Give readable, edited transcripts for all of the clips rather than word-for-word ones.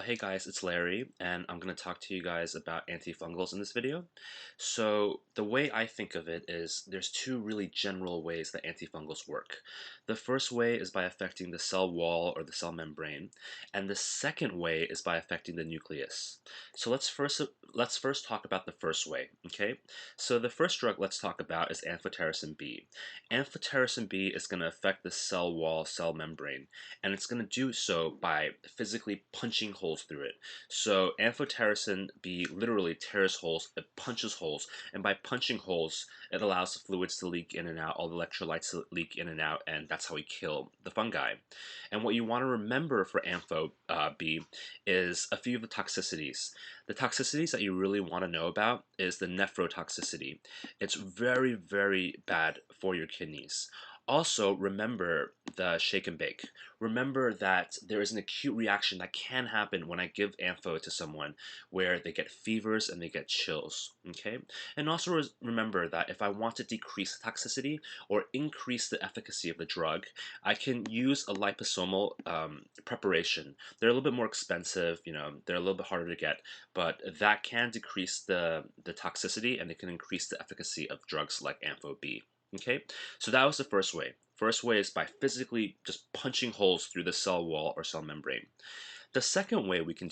Hey guys, it's Larry, and I'm going to talk to you guys about antifungals in this video. So, the way I think of it is there's two really general ways that antifungals work. The first way is by affecting the cell wall or the cell membrane, and the second way is by affecting the nucleus. So let's first talk about the first way, okay? So the first drug let's talk about is amphotericin B. Amphotericin B is going to affect the cell wall, cell membrane, and it's going to do so by physically punching holes through it. So amphotericin B literally tears holes, it punches holes, and by punching holes, it allows the fluids to leak in and out, all the electrolytes to leak in and out, and that's how we kill the fungi. And what you want to remember for Ampho B is a few of the toxicities. The toxicities that you really want to know about is the nephrotoxicity. It's very, very bad for your kidneys. Also, remember the shake and bake. Remember that there is an acute reaction that can happen when I give Ampho to someone where they get fevers and they get chills, okay? And also remember that if I want to decrease the toxicity or increase the efficacy of the drug, I can use a liposomal preparation. They're a little bit more expensive, they're a little bit harder to get, but that can decrease the toxicity and it can increase the efficacy of drugs like Ampho B. Okay, so that was the first way. First way is by physically just punching holes through the cell wall or cell membrane. The second way we can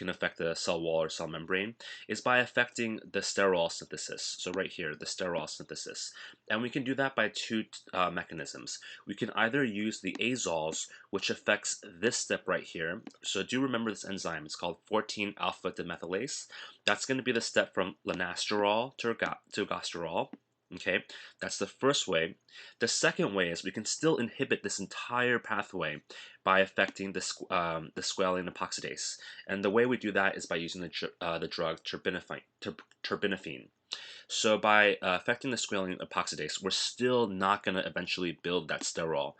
affect the cell wall or cell membrane is by affecting the sterol synthesis. So right here, the sterol synthesis, and we can do that by two mechanisms. We can either use the azoles, which affects this step right here. So do remember this enzyme. It's called 14 alpha demethylase. That's going to be the step from lanasterol to ergosterol. Okay, that's the first way. The second way is we can still inhibit this entire pathway by affecting the squalene epoxidase. And the way we do that is by using the drug terbinafine. So by affecting the squalene epoxidase, we're still not going to eventually build that sterol.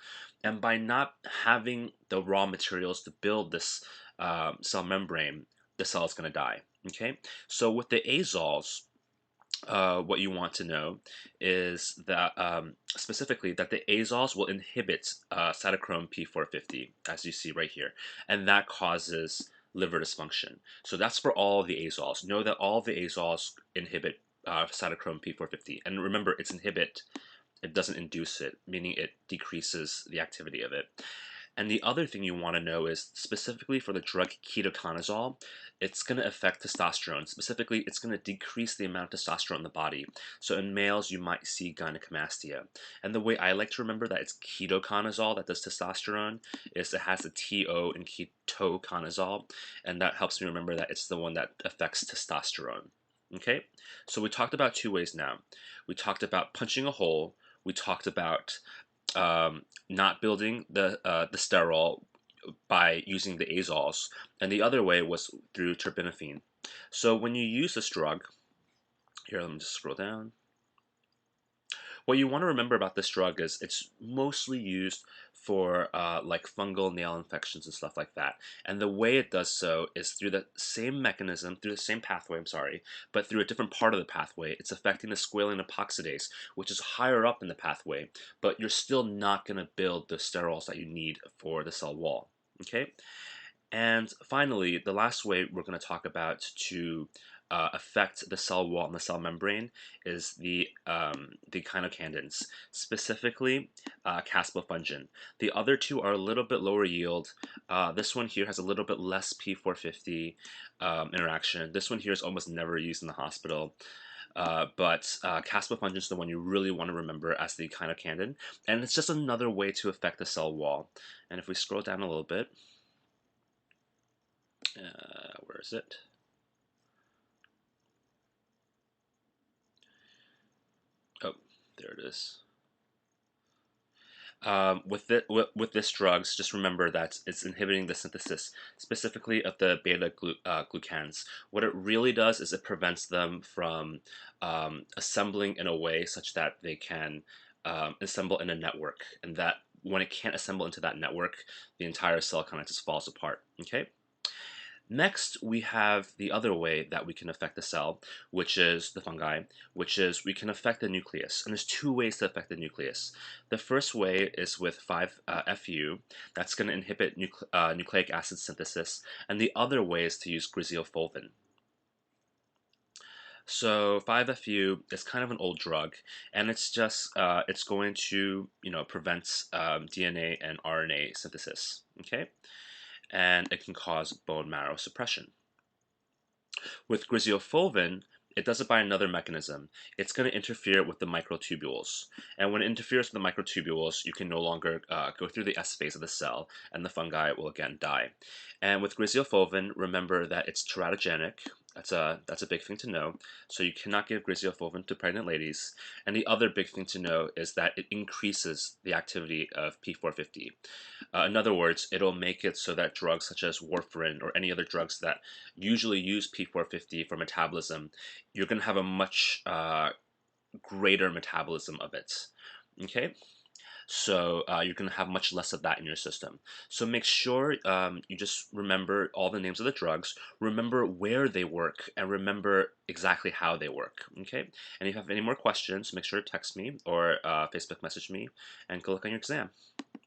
And by not having the raw materials to build this cell membrane, the cell is going to die. Okay, so with the azoles, what you want to know is that specifically that the azoles will inhibit cytochrome P450, as you see right here, and that causes liver dysfunction. So that's for all of the azoles. Know that all of the azoles inhibit cytochrome P450, and remember, it's inhibit. It doesn't induce it, meaning it decreases the activity of it. And the other thing you want to know is specifically for the drug ketoconazole, it's going to affect testosterone. Specifically, it's going to decrease the amount of testosterone in the body. So in males, you might see gynecomastia. And the way I like to remember that it's ketoconazole that does testosterone is it has a TO in ketoconazole, and that helps me remember that it's the one that affects testosterone. Okay, so we talked about two ways now. We talked about punching a hole. We talked about not building the sterol by using the azoles, and the other way was through terbinafine. So when you use this drug, here, let me just scroll down. What you want to remember about this drug is it's mostly used for like fungal nail infections and stuff like that. And the way it does so is through the same mechanism, through the same pathway, I'm sorry, but through a different part of the pathway. It's affecting the squalene epoxidase, which is higher up in the pathway, but you're still not going to build the sterols that you need for the cell wall. Okay? And finally, the last way we're going to talk about to affect the cell wall and the cell membrane is the echinocandins, specifically caspofungin. The other two are a little bit lower yield. This one here has a little bit less P450 interaction. This one here is almost never used in the hospital. But caspofungin is the one you really want to remember as the echinocandin, and it's just another way to affect the cell wall. And if we scroll down a little bit, where is it? Oh, there it is. With this drugs, just remember that it's inhibiting the synthesis, specifically of the beta glucans. What it really does is it prevents them from assembling in a way such that they can assemble in a network, and that when it can't assemble into that network, the entire cell kind of just falls apart. Okay. Next, we have the other way that we can affect the cell, which is the fungi, which is we can affect the nucleus. And there's two ways to affect the nucleus. The first way is with 5-FU, that's going to inhibit nucleic acid synthesis, and the other way is to use griseofulvin. So 5-FU is kind of an old drug, and it's going to prevent DNA and RNA synthesis. Okay, and it can cause bone marrow suppression. With griseofulvin, it does it by another mechanism. It's going to interfere with the microtubules. And when it interferes with the microtubules, you can no longer go through the S phase of the cell, and the fungi will again die. And with griseofulvin, remember that it's teratogenic. That's a big thing to know. So you cannot give griseofulvin to pregnant ladies. And the other big thing to know is that it increases the activity of P450. In other words, it'll make it so that drugs such as warfarin or any other drugs that usually use P450 for metabolism, you're going to have a much greater metabolism of it. Okay? So you're going to have much less of that in your system. So make sure you just remember all the names of the drugs, remember where they work, and remember exactly how they work. Okay? And if you have any more questions, make sure to text me or Facebook message me, and good luck on your exam.